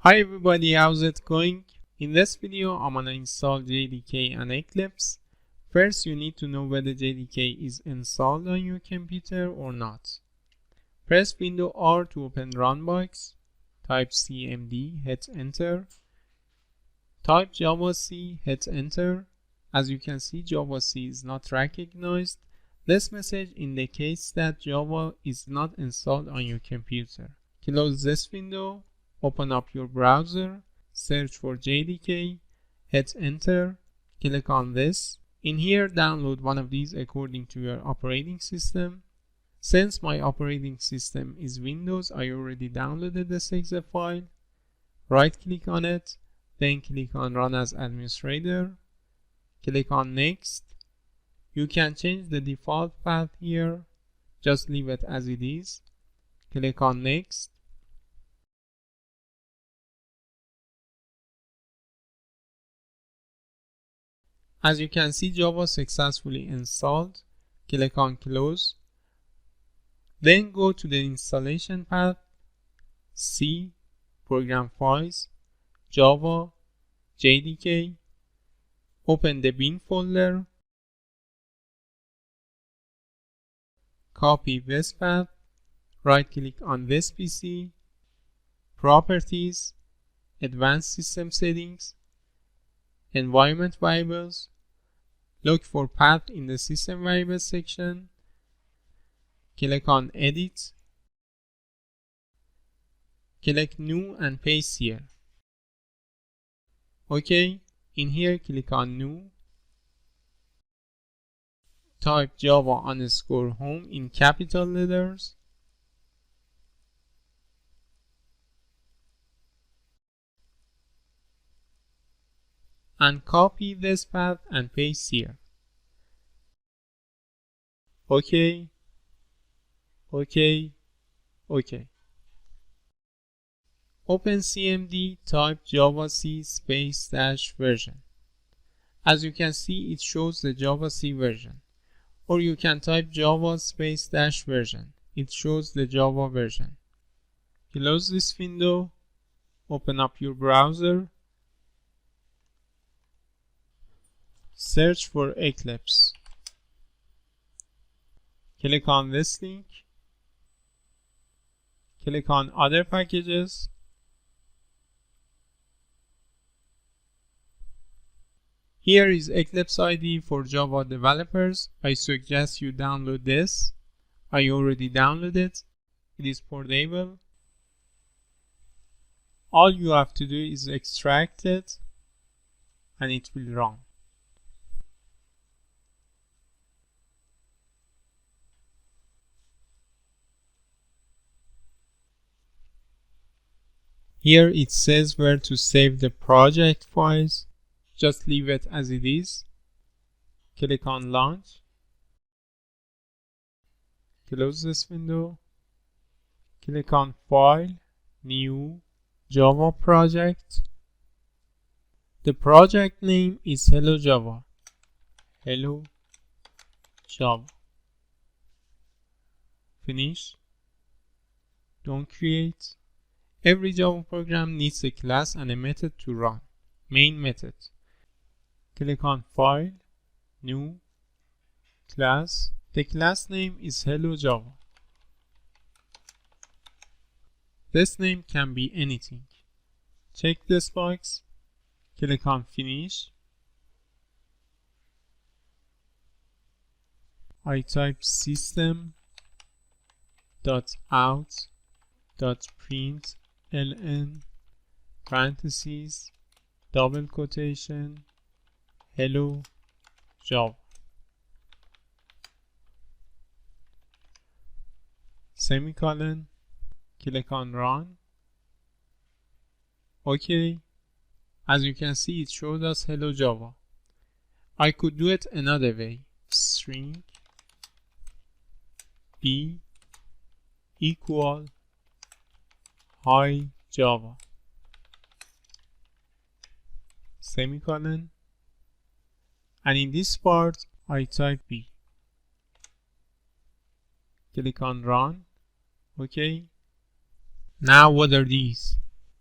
Hi everybody, how's it going? In this video, I'm gonna install JDK and Eclipse. First, you need to know whether JDK is installed on your computer or not. Press Window R to open Runbox. Type cmd, hit enter. Type javac, hit enter. As you can see, javac is not recognized. This message indicates that Java is not installed on your computer. Close this window. Open up your browser, search for JDK, hit enter, click on this. In here, download one of these according to your operating system. Since my operating system is Windows, I already downloaded this exe file. Right click on it, then click on Run as Administrator. Click on Next. You can change the default path here, just leave it as it is. Click on Next. As you can see, Java successfully installed. Click on Close. Then go to the installation path, C, Program Files, Java, JDK. Open the bin folder. Copy this path. Right click on this PC, Properties, Advanced System Settings, Environment Variables. Look for path in the System Variables section. Click on Edit. Click New and paste here. OK. In here, click on New. Type Java_home in capital letters. And copy this path and paste here. OK. OK. OK. Open CMD, type javac --version. As you can see, it shows the javac version. Or you can type java --version. It shows the Java version. Close this window. Open up your browser. Search for Eclipse. Click on this link. Click on Other Packages. Here is Eclipse ID for Java developers. I suggest you download this. I already downloaded it. It is portable. All you have to do is extract it and it will run. Here it says where to save the project files. Just leave it as it is. Click on Launch. Close this window. Click on File, New, Java Project. The project name is Hello Java. Hello Java. Finish. Don't create. Every Java program needs a class and a method to run. Main method. Click on File, New, Class. The class name is Hello Java. This name can be anything. Check this box. Click on Finish. I type system.out.println parentheses double quotation Hello Java semicolon. Click on Run. OK. As you can see, it shows us Hello Java. I could do it another way. String b equal hi Java semicolon, and in this part I type B. Click on Run. OK. Now what are these?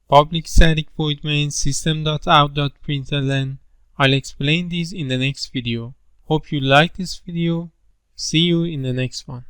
public static void main, system.out.println. I'll explain these in the next video. Hope you liked this video. See you in the next one.